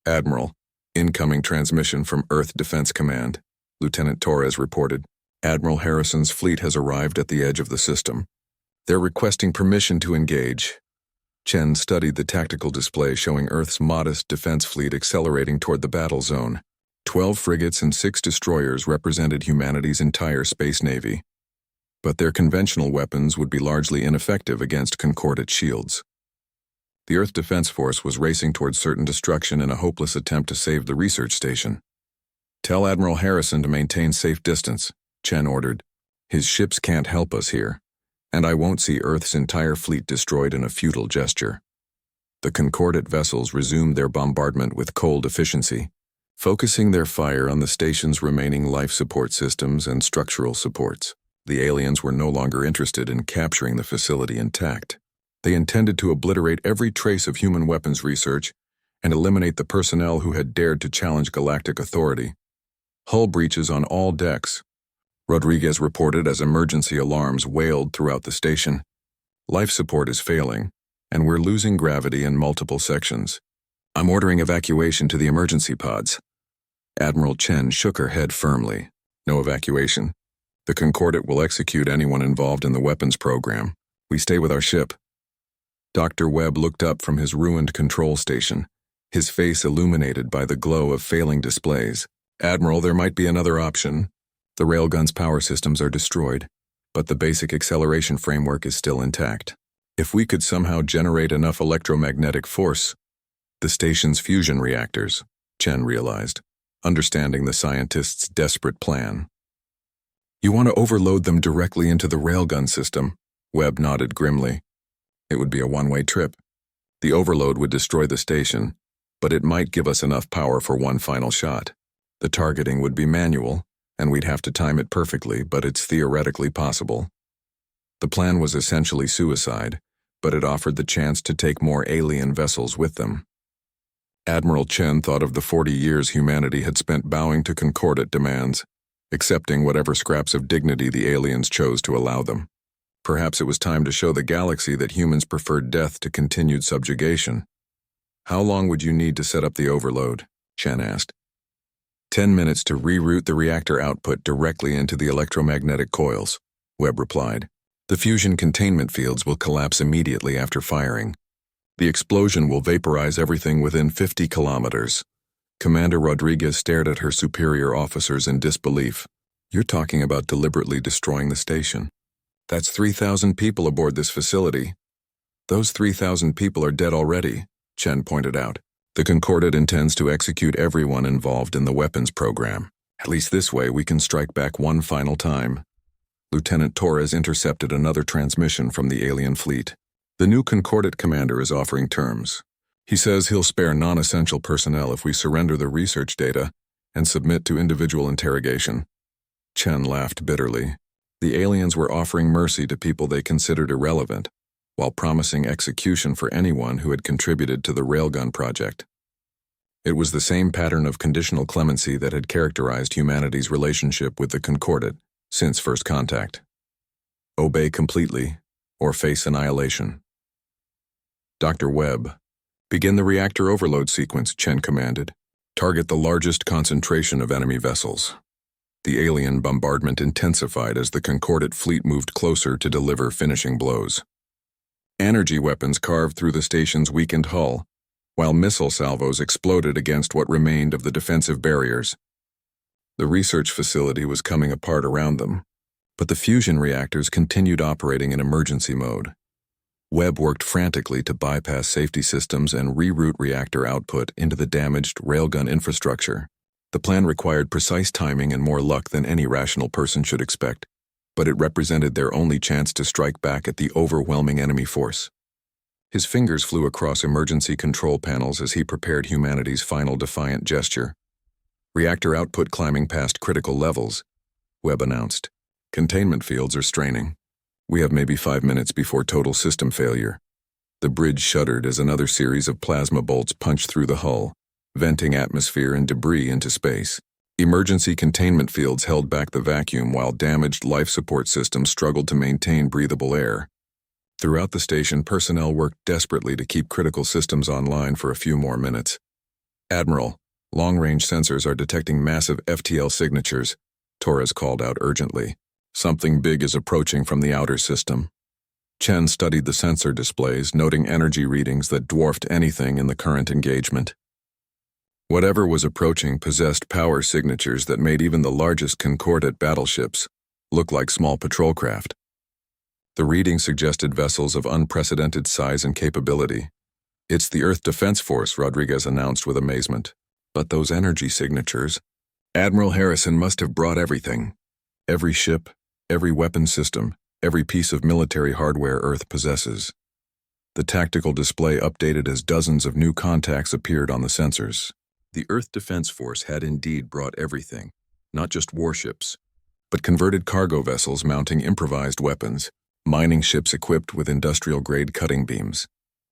S1: "Admiral, incoming transmission from Earth Defense Command," Lieutenant Torres reported. "Admiral Harrison's fleet has arrived at the edge of the system. They're requesting permission to engage." Chen studied the tactical display showing Earth's modest defense fleet accelerating toward the battle zone. 12 frigates and 6 destroyers represented humanity's entire space navy. But their conventional weapons would be largely ineffective against Concordat shields. The Earth Defense Force was racing towards certain destruction in a hopeless attempt to save the research station. "Tell Admiral Harrison to maintain safe distance," Chen ordered. "His ships can't help us here, and I won't see Earth's entire fleet destroyed in a futile gesture." The Concordat vessels resumed their bombardment with cold efficiency, focusing their fire on the station's remaining life support systems and structural supports. The aliens were no longer interested in capturing the facility intact. They intended to obliterate every trace of human weapons research and eliminate the personnel who had dared to challenge galactic authority. "Hull breaches on all decks," Rodriguez reported as emergency alarms wailed throughout the station. "Life support is failing, and we're losing gravity in multiple sections. I'm ordering evacuation to the emergency pods." Admiral Chen shook her head firmly. "No evacuation. The Concordat will execute anyone involved in the weapons program. We stay with our ship." Dr. Webb looked up from his ruined control station, his face illuminated by the glow of failing displays. "Admiral, there might be another option. The railgun's power systems are destroyed, but the basic acceleration framework is still intact. If we could somehow generate enough electromagnetic force..." "The station's fusion reactors," Chen realized, understanding the scientist's desperate plan. "You want to overload them directly into the railgun system?" Webb nodded grimly. "It would be a one-way trip. The overload would destroy the station, but it might give us enough power for one final shot. The targeting would be manual, and we'd have to time it perfectly, but it's theoretically possible." The plan was essentially suicide, but it offered the chance to take more alien vessels with them. Admiral Chen thought of the 40 years humanity had spent bowing to Concordat demands, accepting whatever scraps of dignity the aliens chose to allow them. Perhaps it was time to show the galaxy that humans preferred death to continued subjugation. "How long would you need to set up the overload?" Chen asked. 10 minutes to reroute the reactor output directly into the electromagnetic coils, Webb replied. "The fusion containment fields will collapse immediately after firing. The explosion will vaporize everything within 50 kilometers." Commander Rodriguez stared at her superior officers in disbelief. "You're talking about deliberately destroying the station. That's 3,000 people aboard this facility." "Those 3,000 people are dead already," Chen pointed out. "The Concordat intends to execute everyone involved in the weapons program. At least this way we can strike back one final time." Lieutenant Torres intercepted another transmission from the alien fleet. The new Concordat commander is offering terms. He says he'll spare non-essential personnel if we surrender the research data and submit to individual interrogation. Chen laughed bitterly. The aliens were offering mercy to people they considered irrelevant, while promising execution for anyone who had contributed to the Railgun project. It was the same pattern of conditional clemency that had characterized humanity's relationship with the Concordat since first contact. Obey completely, or face annihilation. Dr. Webb, begin the reactor overload sequence, Chen commanded. Target the largest concentration of enemy vessels. The alien bombardment intensified as the Concordat fleet moved closer to deliver finishing blows. Energy weapons carved through the station's weakened hull, while missile salvos exploded against what remained of the defensive barriers. The research facility was coming apart around them, but the fusion reactors continued operating in emergency mode. Webb worked frantically to bypass safety systems and reroute reactor output into the damaged railgun infrastructure. The plan required precise timing and more luck than any rational person should expect, but it represented their only chance to strike back at the overwhelming enemy force. His fingers flew across emergency control panels as he prepared humanity's final defiant gesture. Reactor output climbing past critical levels, Webb announced. Containment fields are straining. We have maybe 5 minutes before total system failure. The bridge shuddered as another series of plasma bolts punched through the hull, venting atmosphere and debris into space. Emergency containment fields held back the vacuum while damaged life support systems struggled to maintain breathable air. Throughout the station, personnel worked desperately to keep critical systems online for a few more minutes. Admiral, long-range sensors are detecting massive FTL signatures, Torres called out urgently. Something big is approaching from the outer system. Chen studied the sensor displays, noting energy readings that dwarfed anything in the current engagement. Whatever was approaching possessed power signatures that made even the largest Concordat battleships look like small patrol craft. The reading suggested vessels of unprecedented size and capability. It's the Earth Defense Force, Rodriguez announced with amazement. But those energy signatures, Admiral Harrison must have brought everything. Every ship, every weapon system, every piece of military hardware Earth possesses. The tactical display updated as dozens of new contacts appeared on the sensors. The Earth Defense Force had indeed brought everything, not just warships, but converted cargo vessels mounting improvised weapons, mining ships equipped with industrial-grade cutting beams,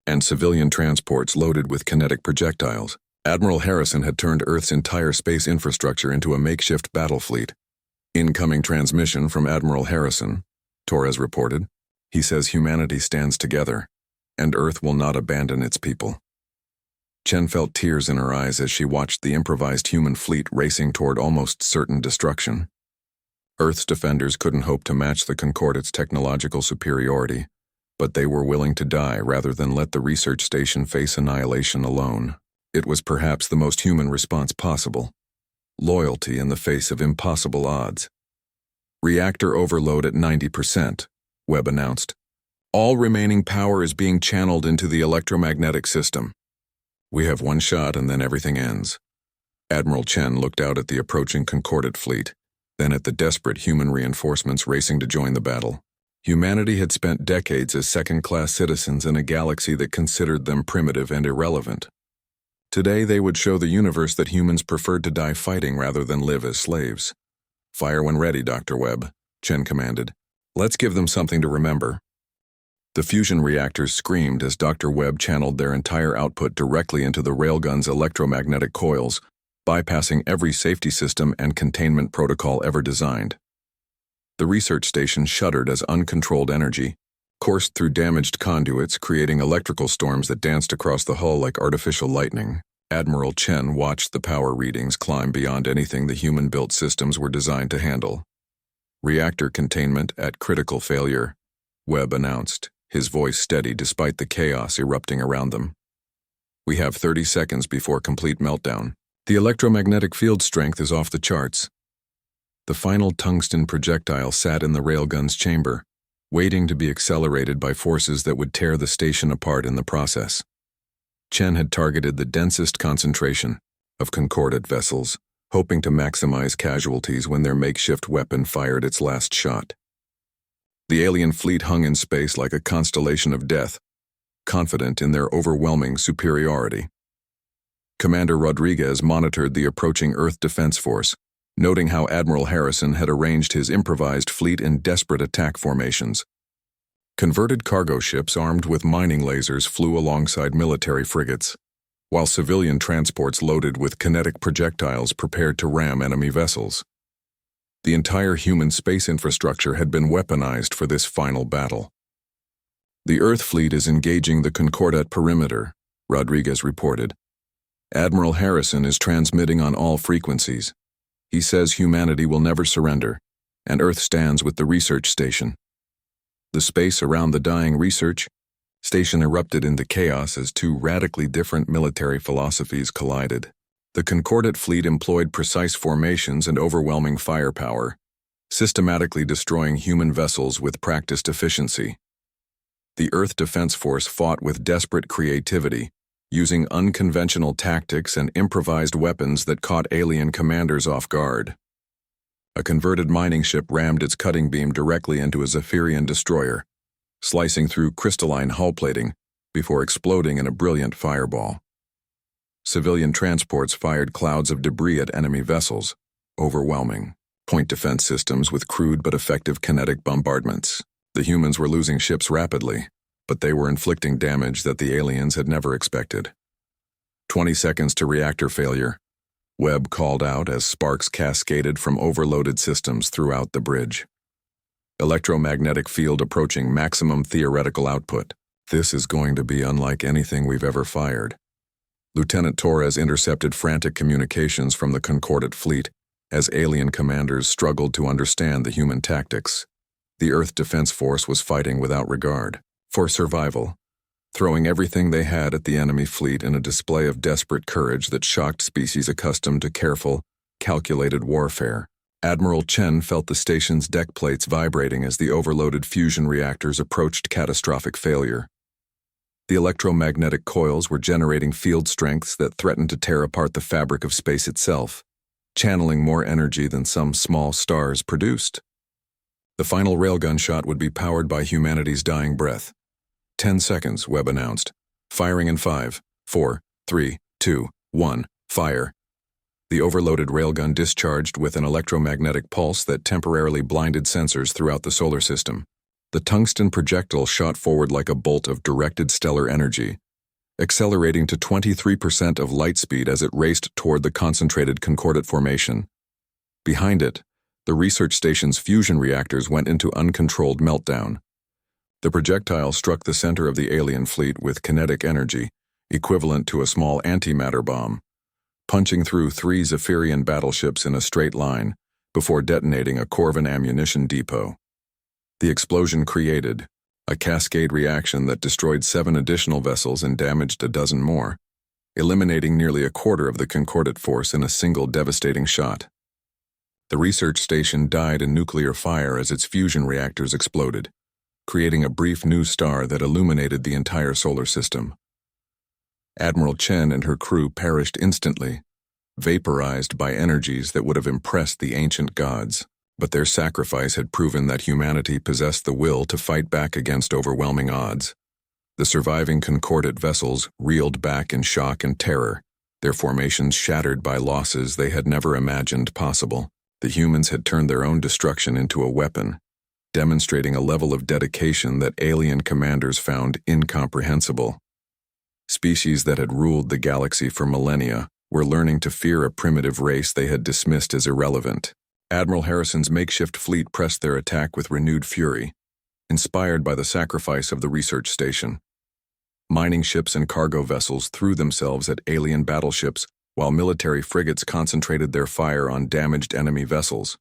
S1: and civilian transports loaded with kinetic projectiles. Admiral Harrison had turned Earth's entire space infrastructure into a makeshift battle fleet. Incoming transmission from Admiral Harrison, Torres reported. He says humanity stands together, and Earth will not abandon its people. Chen felt tears in her eyes as she watched the improvised human fleet racing toward almost certain destruction. Earth's defenders couldn't hope to match the Concordat's technological superiority, but they were willing to die rather than let the research station face annihilation alone. It was perhaps the most human response possible. Loyalty in the face of impossible odds. Reactor overload at 90%, Webb announced. All remaining power is being channeled into the electromagnetic system. We have one shot and then everything ends. Admiral Chen looked out at the approaching Concordat fleet, then at the desperate human reinforcements racing to join the battle. Humanity had spent decades as second-class citizens in a galaxy that considered them primitive and irrelevant. Today they would show the universe that humans preferred to die fighting rather than live as slaves. Fire when ready, Dr. Webb, Chen commanded. Let's give them something to remember. The fusion reactors screamed as Dr. Webb channeled their entire output directly into the railgun's electromagnetic coils, bypassing every safety system and containment protocol ever designed. The research station shuddered as uncontrolled energy coursed through damaged conduits, creating electrical storms that danced across the hull like artificial lightning. Admiral Chen watched the power readings climb beyond anything the human-built systems were designed to handle. Reactor containment at critical failure, Webb announced, his voice steady despite the chaos erupting around them. We have 30 seconds before complete meltdown. The electromagnetic field strength is off the charts. The final tungsten projectile sat in the railgun's chamber, waiting to be accelerated by forces that would tear the station apart in the process. Chen had targeted the densest concentration of Concordat vessels, hoping to maximize casualties when their makeshift weapon fired its last shot. The alien fleet hung in space like a constellation of death, confident in their overwhelming superiority. Commander Rodriguez monitored the approaching Earth Defense Force, noting how Admiral Harrison had arranged his improvised fleet in desperate attack formations. Converted cargo ships armed with mining lasers flew alongside military frigates, while civilian transports loaded with kinetic projectiles prepared to ram enemy vessels. The entire human space infrastructure had been weaponized for this final battle. "The Earth fleet is engaging the Concordat perimeter," Rodriguez reported. "Admiral Harrison is transmitting on all frequencies. He says humanity will never surrender, and Earth stands with the research station." The space around the dying research station erupted into chaos as two radically different military philosophies collided. The Concordat fleet employed precise formations and overwhelming firepower, systematically destroying human vessels with practiced efficiency. The Earth Defense Force fought with desperate creativity, using unconventional tactics and improvised weapons that caught alien commanders off guard. A converted mining ship rammed its cutting beam directly into a Zephyrian destroyer, slicing through crystalline hull plating before exploding in a brilliant fireball. Civilian transports fired clouds of debris at enemy vessels, overwhelming point defense systems with crude but effective kinetic bombardments. The humans were losing ships rapidly, but they were inflicting damage that the aliens had never expected. 20 seconds to reactor failure, Webb called out as sparks cascaded from overloaded systems throughout the bridge. Electromagnetic field approaching maximum theoretical output. "This is going to be unlike anything we've ever fired." Lieutenant Torres intercepted frantic communications from the Concordat fleet as alien commanders struggled to understand the human tactics. The Earth Defense Force was fighting without regard for survival, throwing everything they had at the enemy fleet in a display of desperate courage that shocked species accustomed to careful, calculated warfare. Admiral Chen felt the station's deck plates vibrating as the overloaded fusion reactors approached catastrophic failure. The electromagnetic coils were generating field strengths that threatened to tear apart the fabric of space itself, channeling more energy than some small stars produced. The final railgun shot would be powered by humanity's dying breath. 10 seconds, Webb announced. "Firing in 5, 4, 3, 2, 1, fire." The overloaded railgun discharged with an electromagnetic pulse that temporarily blinded sensors throughout the solar system. The tungsten projectile shot forward like a bolt of directed stellar energy, accelerating to 23% of light speed as it raced toward the concentrated Concordat formation. Behind it, the research station's fusion reactors went into uncontrolled meltdown. The projectile struck the center of the alien fleet with kinetic energy, equivalent to a small antimatter bomb, punching through 3 Zephyrian battleships in a straight line before detonating a Corvan ammunition depot. The explosion created a cascade reaction that destroyed 7 additional vessels and damaged a dozen more, eliminating nearly a quarter of the Concordat force in a single devastating shot. The research station died in nuclear fire as its fusion reactors exploded, creating a brief new star that illuminated the entire solar system. Admiral Chen and her crew perished instantly, vaporized by energies that would have impressed the ancient gods. But their sacrifice had proven that humanity possessed the will to fight back against overwhelming odds. The surviving Concordat vessels reeled back in shock and terror, their formations shattered by losses they had never imagined possible. The humans had turned their own destruction into a weapon, demonstrating a level of dedication that alien commanders found incomprehensible. Species that had ruled the galaxy for millennia were learning to fear a primitive race they had dismissed as irrelevant. Admiral Harrison's makeshift fleet pressed their attack with renewed fury, inspired by the sacrifice of the research station. Mining ships and cargo vessels threw themselves at alien battleships, while military frigates concentrated their fire on damaged enemy vessels.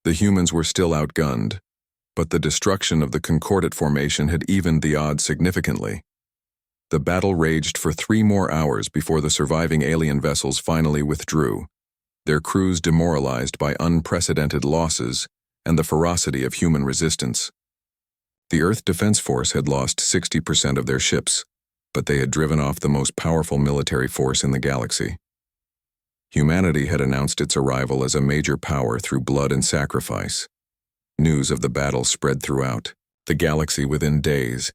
S1: The humans were still outgunned, but the destruction of the Concordat formation had evened the odds significantly. The battle raged for 3 more hours before the surviving alien vessels finally withdrew, their crews demoralized by unprecedented losses and the ferocity of human resistance. The Earth Defense Force had lost 60% of their ships, but they had driven off the most powerful military force in the galaxy. Humanity had announced its arrival as a major power through blood and sacrifice. News of the battle spread throughout the galaxy within days,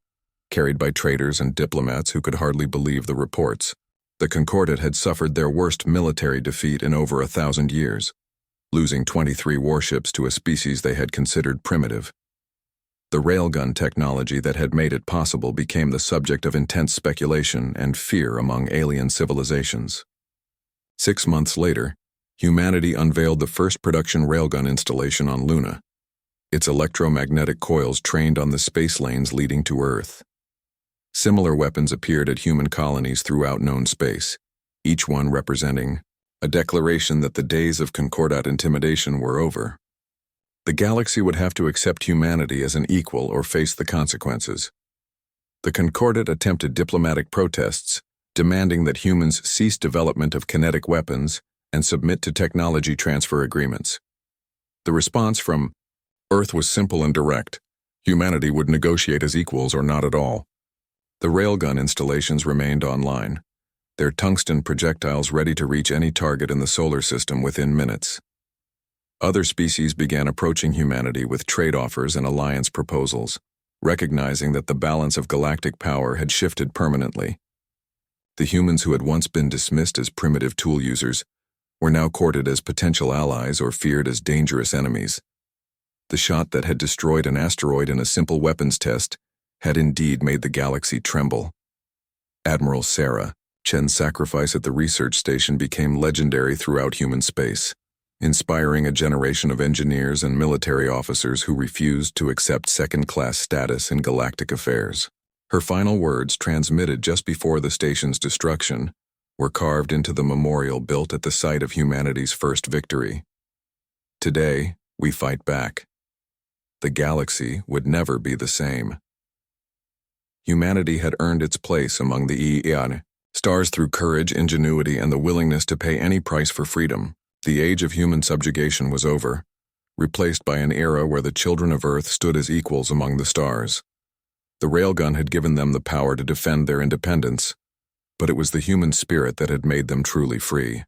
S1: carried by traders and diplomats who could hardly believe the reports. The Concordat had suffered their worst military defeat in over 1,000 years, losing 23 warships to a species they had considered primitive. The railgun technology that had made it possible became the subject of intense speculation and fear among alien civilizations. 6 months later, humanity unveiled the first production railgun installation on Luna, its electromagnetic coils trained on the space lanes leading to Earth. Similar weapons appeared at human colonies throughout known space, each one representing a declaration that the days of Concordat intimidation were over. The galaxy would have to accept humanity as an equal or face the consequences. The Concordat attempted diplomatic protests, demanding that humans cease development of kinetic weapons and submit to technology transfer agreements. The response from Earth was simple and direct. Humanity would negotiate as equals or not at all. The railgun installations remained online, their tungsten projectiles ready to reach any target in the solar system within minutes. Other species began approaching humanity with trade offers and alliance proposals, recognizing that the balance of galactic power had shifted permanently. The humans who had once been dismissed as primitive tool users were now courted as potential allies or feared as dangerous enemies. The shot that had destroyed an asteroid in a simple weapons test had indeed made the galaxy tremble. Admiral Sarah Chen's sacrifice at the research station became legendary throughout human space, inspiring a generation of engineers and military officers who refused to accept second-class status in galactic affairs. Her final words, transmitted just before the station's destruction, were carved into the memorial built at the site of humanity's first victory. Today, we fight back. The galaxy would never be the same. Humanity had earned its place among the EEAN stars through courage, ingenuity, and the willingness to pay any price for freedom. The age of human subjugation was over, replaced by an era where the children of Earth stood as equals among the stars. The railgun had given them the power to defend their independence, but it was the human spirit that had made them truly free.